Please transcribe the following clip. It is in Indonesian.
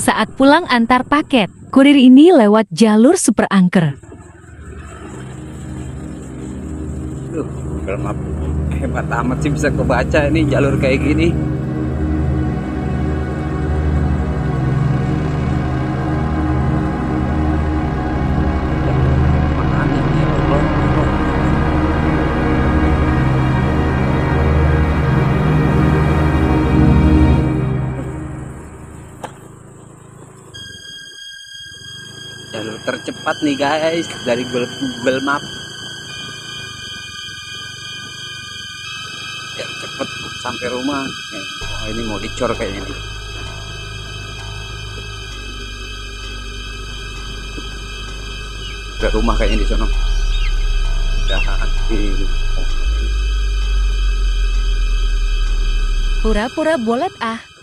Saat pulang antar paket, kurir ini lewat jalur super angker. Google Map hebat amat sih, bisa kebaca ini jalur kayak gini. Jalur tercepat nih guys dari Google Map. Biar cepet sampai rumah. Oh, ini mau dicor kayaknya nih. Ke rumah kayaknya di sono. Udah Pura-pura bolot ah.